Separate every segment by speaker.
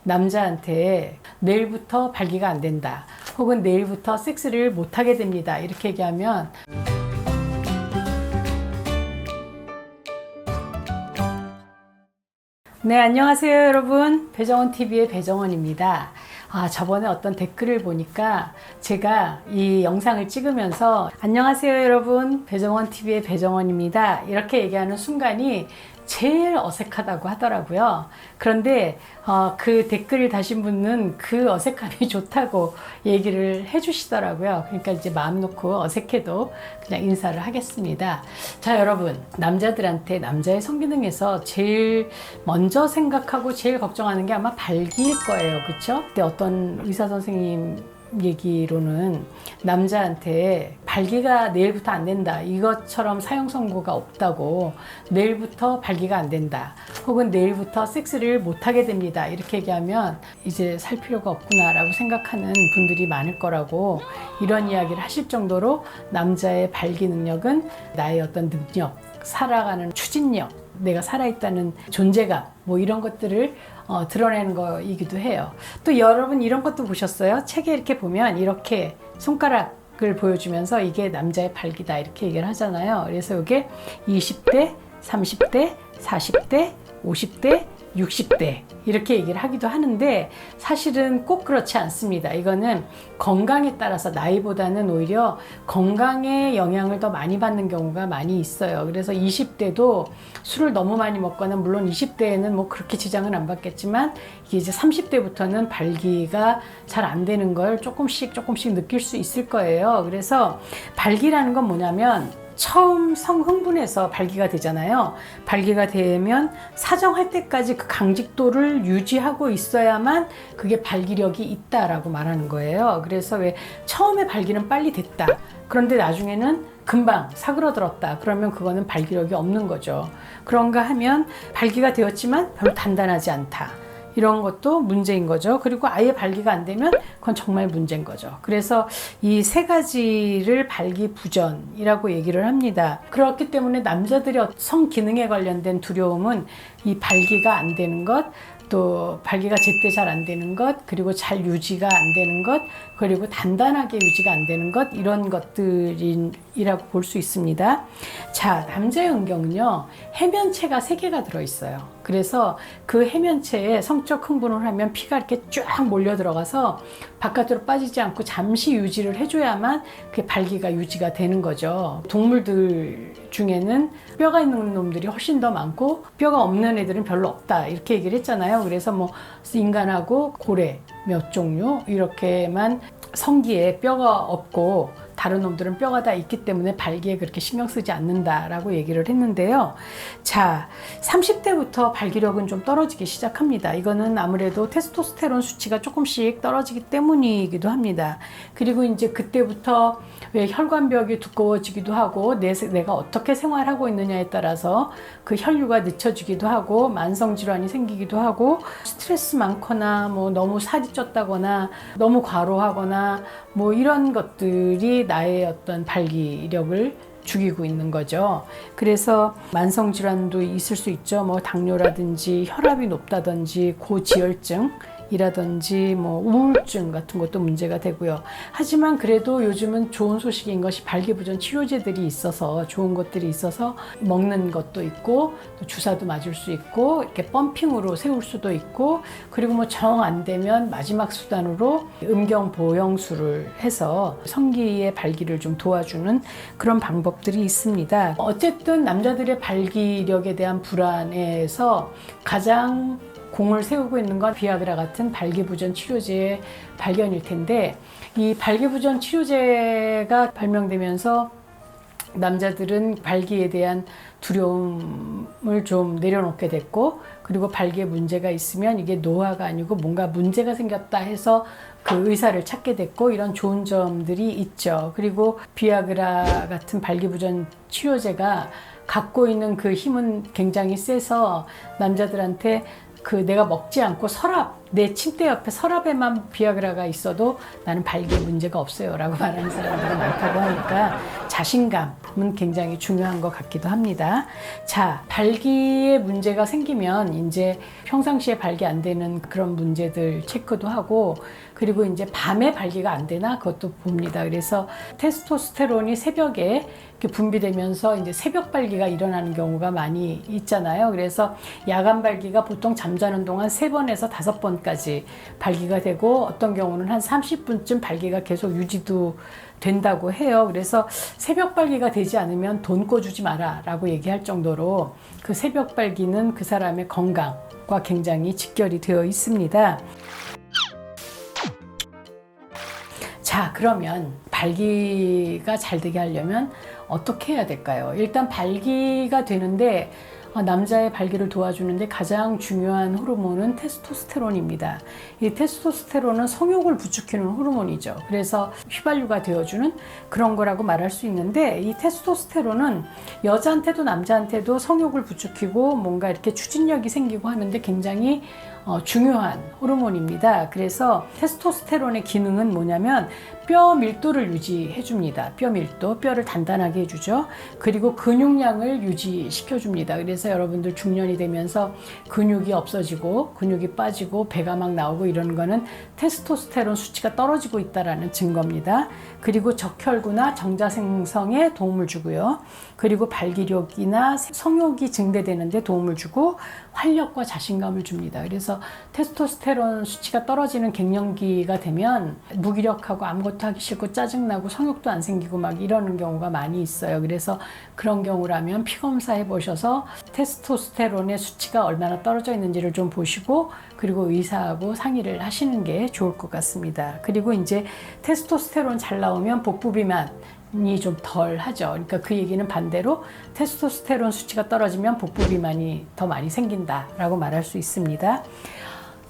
Speaker 1: 남자한테 내일부터 발기가 안 된다, 혹은 내일부터 섹스를 못하게 됩니다, 이렇게 얘기하면 네, 안녕하세요 여러분. 배정원TV의 배정원입니다. 저번에 어떤 댓글을 보니까 제가 이 영상을 찍으면서 안녕하세요 여러분, 배정원TV의 배정원입니다, 이렇게 얘기하는 순간이 제일 어색하다고 하더라고요. 그런데 그 댓글을 다신 분은 그 어색함이 좋다고 얘기를 해주시더라고요. 그러니까 이제 마음 놓고 어색해도 그냥 인사를 하겠습니다. 자, 여러분, 남자들한테 남자의 성기능에서 제일 먼저 생각하고 제일 걱정하는 게 아마 발기일 거예요. 그렇죠? 근데 어떤 의사 선생님 얘기로는 남자한테 발기가 내일부터 안 된다, 이것처럼 사형 선고가 없다고, 내일부터 발기가 안 된다, 혹은 내일부터 섹스를 못하게 됩니다, 이렇게 얘기하면 이제 살 필요가 없구나 라고 생각하는 분들이 많을 거라고, 이런 이야기를 하실 정도로 남자의 발기 능력은 나의 어떤 능력, 살아가는 추진력, 내가 살아있다는 존재감, 뭐 이런 것들을 드러내는 거이기도 해요. 또 여러분 이런 것도 보셨어요? 책에 이렇게 보면 이렇게 손가락을 보여주면서 이게 남자의 발기다, 이렇게 얘기를 하잖아요. 그래서 이게 20대, 30대, 40대, 50대, 60대 이렇게 얘기를 하기도 하는데, 사실은 꼭 그렇지 않습니다. 이거는 건강에 따라서 나이보다는 오히려 건강에 영향을 더 많이 받는 경우가 많이 있어요. 그래서 20대도 술을 너무 많이 먹거나, 물론 20대에는 뭐 그렇게 지장은 안 받겠지만, 이게 이제 30대부터는 발기가 잘 안 되는 걸 조금씩 느낄 수 있을 거예요. 그래서 발기라는 건 뭐냐면, 처음 성흥분해서 발기가 되잖아요. 발기가 되면 사정할 때까지 그 강직도를 유지하고 있어야만 그게 발기력이 있다라고 말하는 거예요. 그래서 왜 처음에 발기는 빨리 됐다, 그런데 나중에는 금방 사그러들었다, 그러면 그거는 발기력이 없는 거죠. 그런가 하면 발기가 되었지만 별로 단단하지 않다, 이런 것도 문제인 거죠. 그리고 아예 발기가 안 되면 그건 정말 문제인 거죠. 그래서 이 세 가지를 발기부전이라고 얘기를 합니다. 그렇기 때문에 남자들의 성 기능에 관련된 두려움은 이 발기가 안 되는 것, 또 발기가 제때 잘 안 되는 것, 그리고 잘 유지가 안 되는 것, 그리고 단단하게 유지가 안 되는 것, 이런 것들이라고 볼 수 있습니다. 자, 남자의 음경은요, 해면체가 3개가 들어있어요. 그래서 그 해면체에 성적 흥분을 하면 피가 이렇게 쫙 몰려 들어가서 바깥으로 빠지지 않고 잠시 유지를 해줘야만 그 발기가 유지가 되는 거죠. 동물들 중에는 뼈가 있는 놈들이 훨씬 더 많고 뼈가 없는 애들은 별로 없다, 이렇게 얘기를 했잖아요. 그래서 뭐 인간하고 고래 몇 종류 이렇게만 성기에 뼈가 없고, 다른 놈들은 뼈가 다 있기 때문에 발기에 그렇게 신경 쓰지 않는다라고 얘기를 했는데요. 자, 30대부터 발기력은 좀 떨어지기 시작합니다. 이거는 아무래도 테스토스테론 수치가 조금씩 떨어지기 때문이기도 합니다. 그리고 이제 그때부터 왜 혈관벽이 두꺼워지기도 하고, 내가 어떻게 생활하고 있느냐에 따라서 그 혈류가 늦춰지기도 하고, 만성질환이 생기기도 하고, 스트레스 많거나 뭐 너무 살이 쪘다거나 너무 과로하거나 뭐 이런 것들이 나의 어떤 발기력을 죽이고 있는 거죠. 그래서 만성질환도 있을 수 있죠. 뭐 당뇨라든지 혈압이 높다든지 고지혈증 이라든지 뭐 우울증 같은 것도 문제가 되고요. 하지만 그래도 요즘은 좋은 소식인 것이 발기부전 치료제들이 있어서, 좋은 것들이 있어서 먹는 것도 있고, 또 주사도 맞을 수 있고, 이렇게 펌핑으로 세울 수도 있고, 그리고 뭐 정 안 되면 마지막 수단으로 음경 보형술을 해서 성기의 발기를 좀 도와주는 그런 방법들이 있습니다. 어쨌든 남자들의 발기력에 대한 불안에서 가장 공을 세우고 있는 건 비아그라 같은 발기부전 치료제의 발견일 텐데, 이 발기부전 치료제가 발명되면서 남자들은 발기에 대한 두려움을 좀 내려놓게 됐고, 그리고 발기에 문제가 있으면 이게 노화가 아니고 뭔가 문제가 생겼다 해서 그 의사를 찾게 됐고, 이런 좋은 점들이 있죠. 그리고 비아그라 같은 발기부전 치료제가 갖고 있는 그 힘은 굉장히 세서 남자들한테 그 내가 먹지 않고 서랍 내 침대 옆에 서랍에만 비아그라가 있어도 나는 발기에 문제가 없어요 라고 말하는 사람들이 많다고 하니까 자신감은 굉장히 중요한 것 같기도 합니다. 자, 발기에 문제가 생기면 이제 평상시에 발기 안 되는 그런 문제들 체크도 하고, 그리고 이제 밤에 발기가 안 되나 그것도 봅니다. 그래서 테스토스테론이 새벽에 이렇게 분비되면서 이제 새벽 발기가 일어나는 경우가 많이 있잖아요. 그래서 야간 발기가 보통 잠자는 동안 3번에서 5번까지 발기가 되고, 어떤 경우는 한 30분쯤 발기가 계속 유지도 된다고 해요. 그래서 새벽 발기가 되지 않으면 돈 꿔주지 마라 라고 얘기할 정도로 그 새벽 발기는 그 사람의 건강과 굉장히 직결이 되어 있습니다. 자, 그러면 발기가 잘 되게 하려면 어떻게 해야 될까요? 일단 발기가 되는데 남자의 발기를 도와주는데 가장 중요한 호르몬은 테스토스테론입니다. 이 테스토스테론은 성욕을 부추기는 호르몬이죠. 그래서 휘발유가 되어주는 그런 거라고 말할 수 있는데, 이 테스토스테론은 여자한테도 남자한테도 성욕을 부추기고 뭔가 이렇게 추진력이 생기고 하는데 굉장히 중요한 호르몬입니다. 그래서 테스토스테론의 기능은 뭐냐면 뼈 밀도를 유지해 줍니다. 뼈 밀도, 뼈를 단단하게 해주죠. 그리고 근육량을 유지시켜 줍니다. 그래서 여러분들 중년이 되면서 근육이 없어지고 근육이 빠지고 배가 막 나오고 이런 거는 테스토스테론 수치가 떨어지고 있다라는 증거입니다. 그리고 적혈구나 정자 생성에 도움을 주고요. 그리고 발기력이나 성욕이 증대되는 데 도움을 주고 활력과 자신감을 줍니다. 그래서 테스토스테론 수치가 떨어지는 갱년기가 되면 무기력하고 아무것도 하기 싫고 짜증나고 성욕도 안 생기고 막 이러는 경우가 많이 있어요. 그래서 그런 경우라면 피검사 해보셔서 테스토스테론의 수치가 얼마나 떨어져 있는지를 좀 보시고, 그리고 의사하고 상의를 하시는 게 좋을 것 같습니다. 그리고 이제 테스토스테론 잘 나오면 복부 비만이 좀 덜 하죠. 그러니까 그 얘기는 반대로 테스토스테론 수치가 떨어지면 복부 비만이 더 많이 생긴다라고 말할 수 있습니다.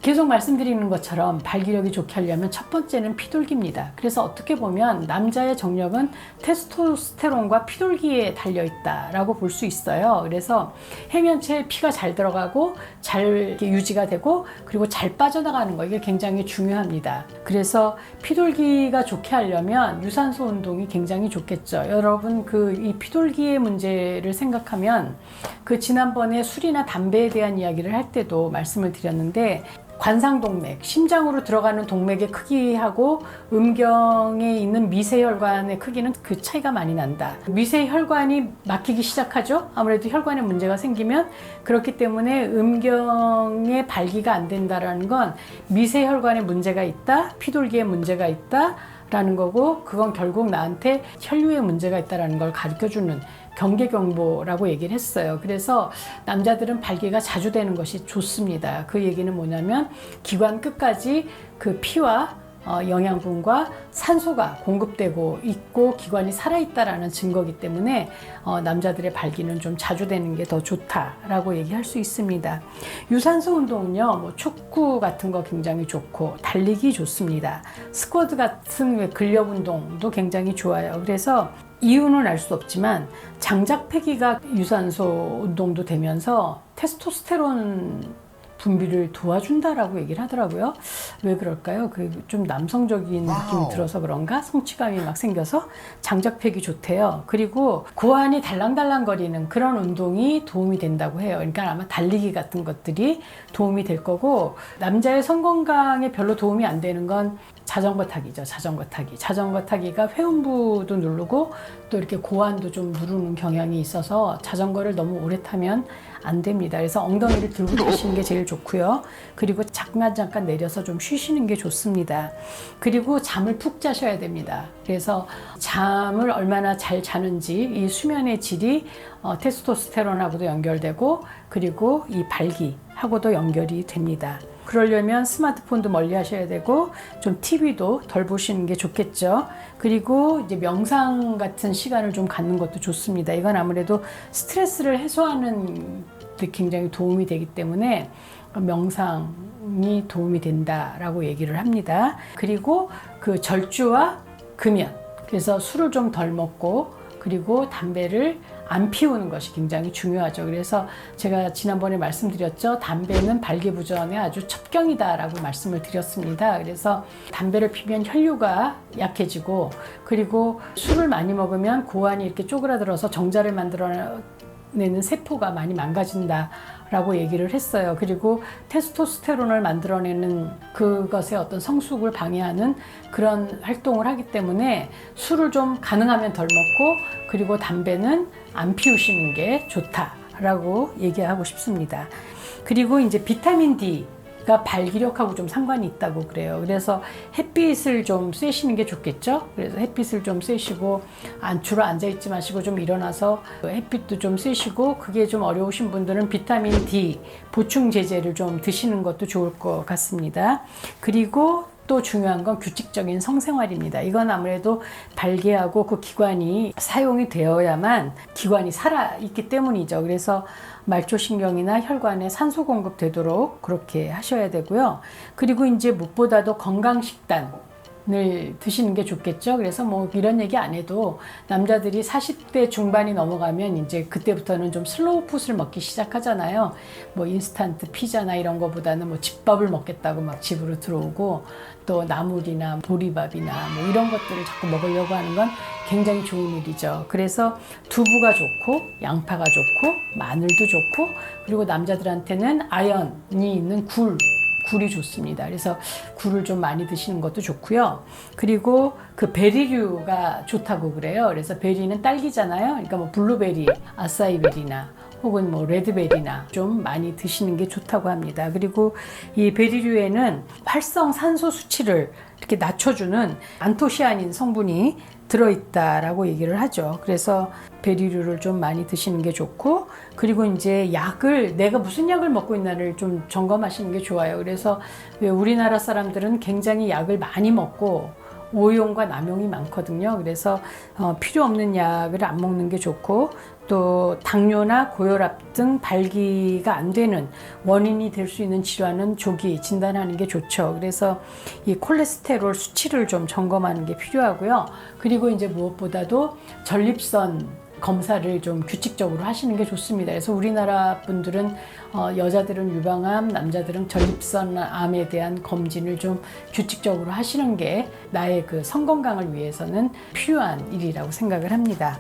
Speaker 1: 계속 말씀드리는 것처럼 발기력이 좋게 하려면 첫 번째는 피돌기입니다. 그래서 어떻게 보면 남자의 정력은 테스토스테론과 피돌기에 달려있다라고 볼 수 있어요. 그래서 해면체에 피가 잘 들어가고 잘 유지가 되고 그리고 잘 빠져나가는 거, 이게 굉장히 중요합니다. 그래서 피돌기가 좋게 하려면 유산소 운동이 굉장히 좋겠죠. 여러분 이 피돌기의 문제를 생각하면 지난번에 술이나 담배에 대한 이야기를 할 때도 말씀을 드렸는데, 관상동맥, 심장으로 들어가는 동맥의 크기하고 음경에 있는 미세혈관의 크기는 그 차이가 많이 난다. 미세혈관이 막히기 시작하죠. 아무래도 혈관에 문제가 생기면. 그렇기 때문에 음경의 발기가 안 된다라는 건 미세혈관에 문제가 있다, 피돌기에 문제가 있다 라는 거고, 그건 결국 나한테 혈류에 문제가 있다는 걸 가르쳐주는 경계경보라고 얘기를 했어요. 그래서 남자들은 발기가 자주 되는 것이 좋습니다. 그 얘기는 뭐냐면 기관 끝까지 그 피와 영양분과 산소가 공급되고 있고 기관이 살아있다라는 증거이기 때문에 남자들의 발기는 좀 자주 되는 게 더 좋다라고 얘기할 수 있습니다. 유산소 운동은요, 축구 같은 거 굉장히 좋고 달리기 좋습니다. 스쿼트 같은 근력 운동도 굉장히 좋아요. 그래서 이유는 알 수 없지만 장작폐기가 유산소 운동도 되면서 테스토스테론 분비를 도와준다라고 얘기를 하더라고요. 왜 그럴까요? 좀 남성적인 느낌이 들어서 그런가? 성취감이 막 생겨서 장작폐기 좋대요. 그리고 고환이 달랑달랑거리는 그런 운동이 도움이 된다고 해요. 그러니까 아마 달리기 같은 것들이 도움이 될 거고, 남자의 성건강에 별로 도움이 안 되는 건 자전거 타기죠. 자전거 타기. 자전거 타기가 회음부도 누르고 또 이렇게 고환도 좀 누르는 경향이 있어서 자전거를 너무 오래 타면 안 됩니다. 그래서 엉덩이를 들고 계시는 게 제일 좋고요. 그리고 잠깐 내려서 좀 쉬시는 게 좋습니다. 그리고 잠을 푹 자셔야 됩니다. 그래서 잠을 얼마나 잘 자는지, 이 수면의 질이 테스토스테론하고도 연결되고 그리고 이 발기하고도 연결이 됩니다. 그러려면 스마트폰도 멀리 하셔야 되고 좀 TV도 덜 보시는 게 좋겠죠. 그리고 이제 명상 같은 시간을 좀 갖는 것도 좋습니다. 이건 아무래도 스트레스를 해소하는 데 굉장히 도움이 되기 때문에 명상이 도움이 된다라고 얘기를 합니다. 그리고 절주와 금연, 그래서 술을 좀 덜 먹고 그리고 담배를 안 피우는 것이 굉장히 중요하죠. 그래서 제가 지난번에 말씀드렸죠. 담배는 발기부전의 아주 첩경이다라고 말씀을 드렸습니다. 그래서 담배를 피면 혈류가 약해지고, 그리고 술을 많이 먹으면 고환이 이렇게 쪼그라들어서 정자를 만들어내는 세포가 많이 망가진다 라고 얘기를 했어요. 그리고 테스토스테론을 만들어내는 그것의 어떤 성숙을 방해하는 그런 활동을 하기 때문에 술을 좀 가능하면 덜 먹고, 그리고 담배는 안 피우시는 게 좋다라고 얘기하고 싶습니다. 그리고 이제 비타민 D가 발기력하고 좀 상관이 있다고 그래요. 그래서 햇빛을 좀 쐬시는 게 좋겠죠. 그래서 햇빛을 좀 쐬시고, 주로 앉아있지 마시고 좀 일어나서 햇빛도 좀 쐬시고, 그게 좀 어려우신 분들은 비타민 D 보충 제제를 좀 드시는 것도 좋을 것 같습니다. 그리고 또 중요한 건 규칙적인 성생활입니다. 이건 아무래도 발기하고 그 기관이 사용이 되어야만 기관이 살아있기 때문이죠. 그래서 말초신경이나 혈관에 산소 공급되도록 그렇게 하셔야 되고요. 그리고 이제 무엇보다도 건강식단 을 드시는 게 좋겠죠. 그래서 뭐 이런 얘기 안 해도 남자들이 40대 중반이 넘어가면 이제 그때부터는 좀 슬로우 푸드를 먹기 시작하잖아요. 뭐 인스턴트 피자나 이런 거보다는 뭐 집밥을 먹겠다고 막 집으로 들어오고, 또 나물이나 보리밥이나 뭐 이런 것들을 자꾸 먹으려고 하는 건 굉장히 좋은 일이죠. 그래서 두부가 좋고, 양파가 좋고, 마늘도 좋고, 그리고 남자들한테는 아연이 있는 굴이 좋습니다. 그래서 굴을 좀 많이 드시는 것도 좋고요. 그리고 그 베리류가 좋다고 그래요. 그래서 베리는 딸기잖아요. 그러니까 뭐 블루베리, 아사이베리나 혹은 뭐 레드베리나 좀 많이 드시는 게 좋다고 합니다. 그리고 이 베리류에는 활성 산소 수치를 이렇게 낮춰주는 안토시아닌 성분이 들어있다라고 얘기를 하죠. 그래서 베리류를 좀 많이 드시는 게 좋고, 그리고 이제 약을, 내가 무슨 약을 먹고 있나를 좀 점검하시는 게 좋아요. 그래서 왜 우리나라 사람들은 굉장히 약을 많이 먹고 오용과 남용이 많거든요. 그래서 필요 없는 약을 안 먹는 게 좋고, 또 당뇨나 고혈압 등 발기가 안 되는 원인이 될 수 있는 질환은 조기 진단하는 게 좋죠. 그래서 이 콜레스테롤 수치를 좀 점검하는 게 필요하고요. 그리고 이제 무엇보다도 전립선 검사를 좀 규칙적으로 하시는 게 좋습니다. 그래서 우리나라 분들은 여자들은 유방암, 남자들은 전립선암에 대한 검진을 좀 규칙적으로 하시는 게 나의 그 성건강을 위해서는 필요한 일이라고 생각을 합니다.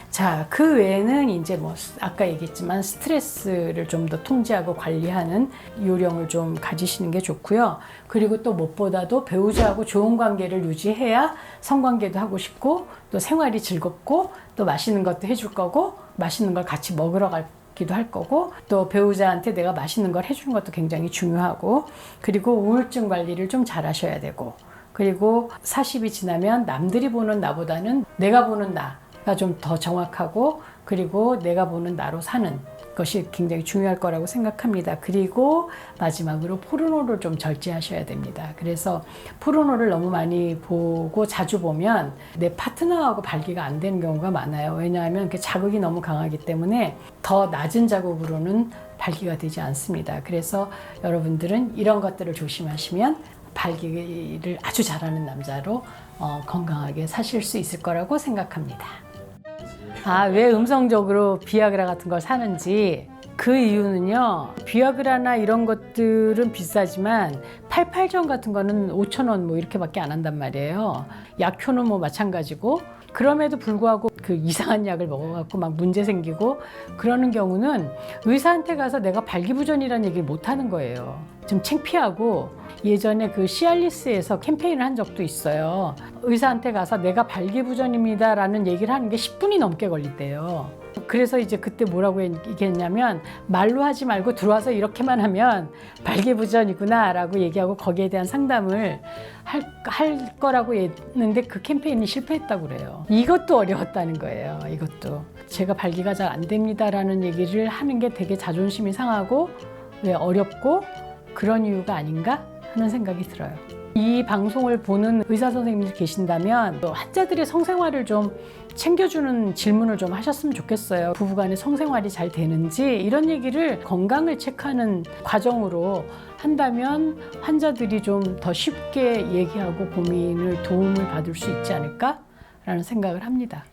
Speaker 1: 자, 그 외에는 이제 뭐 아까 얘기했지만 스트레스를 좀 더 통제하고 관리하는 요령을 좀 가지시는 게 좋고요. 그리고 또 무엇보다도 배우자하고 좋은 관계를 유지해야 성관계도 하고 싶고, 또 생활이 즐겁고, 또 맛있는 것도 해줄 거고, 맛있는 걸 같이 먹으러 가기도 할 거고, 또 배우자한테 내가 맛있는 걸 해주는 것도 굉장히 중요하고, 그리고 우울증 관리를 좀 잘 하셔야 되고, 그리고 40이 지나면 남들이 보는 나보다는 내가 보는 나가 좀 더 정확하고, 그리고 내가 보는 나로 사는 것이 굉장히 중요할 거라고 생각합니다. 그리고 마지막으로 포르노를 좀 절제하셔야 됩니다. 그래서 포르노를 너무 많이 보고 자주 보면 내 파트너하고 발기가 안 되는 경우가 많아요. 왜냐하면 그 자극이 너무 강하기 때문에 더 낮은 자극으로는 발기가 되지 않습니다. 그래서 여러분들은 이런 것들을 조심하시면 발기를 아주 잘하는 남자로 건강하게 사실 수 있을 거라고 생각합니다. 왜 음성적으로 비아그라 같은 걸 사는지, 그 이유는요, 비아그라나 이런 것들은 비싸지만 88전 같은 거는 5,000원 뭐 이렇게밖에 안 한단 말이에요. 약효는 뭐 마찬가지고, 그럼에도 불구하고 그 이상한 약을 먹어갖고 막 문제 생기고 그러는 경우는 의사한테 가서 내가 발기부전이라는 얘기를 못 하는 거예요. 좀 창피하고, 예전에 그 시알리스에서 캠페인을 한 적도 있어요. 의사한테 가서 내가 발기부전입니다 라는 얘기를 하는 게 10분이 넘게 걸린대요. 그래서 이제 그때 뭐라고 얘기했냐면, 말로 하지 말고 들어와서 이렇게만 하면 발기부전이구나 라고 얘기하고 거기에 대한 상담을 할 거라고 했는데 그 캠페인이 실패했다고 그래요. 이것도 어려웠다는 거예요. 이것도 제가 발기가 잘 안 됩니다 라는 얘기를 하는 게 되게 자존심이 상하고, 왜 어렵고 그런 이유가 아닌가 하는 생각이 들어요. 이 방송을 보는 의사 선생님들 계신다면 환자들의 성생활을 좀 챙겨주는 질문을 좀 하셨으면 좋겠어요. 부부간의 성생활이 잘 되는지 이런 얘기를 건강을 체크하는 과정으로 한다면 환자들이 좀 더 쉽게 얘기하고 고민을 도움을 받을 수 있지 않을까 생각을 합니다.